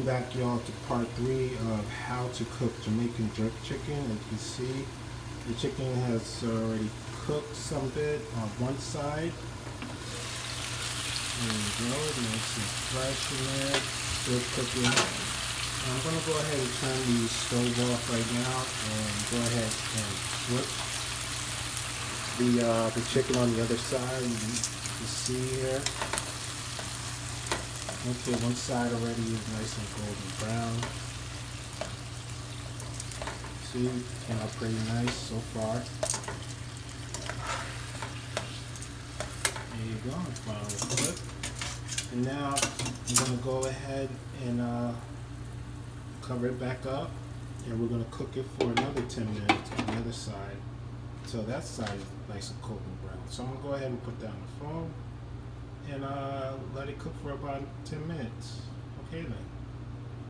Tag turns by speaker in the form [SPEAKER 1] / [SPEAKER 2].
[SPEAKER 1] back, y'all, to part 3 of how to cook Jamaican jerk chicken. As you can see, the chicken has already cooked some bit on one side. There you go, nice and fresh in there, still cooking. I'm going to go ahead and turn the stove off right now and go ahead and flip the chicken on the other side. You see here. Okay, one side already is nice and golden brown. See, came out pretty nice so far. There you go, final flip. And now I'm going to go ahead and cover it back up, and we're going to cook it for another 10 minutes on the other side. So that side is nice and golden brown. So I'm going to go ahead and put down the phone and let it cook for about 10 minutes. Okay then.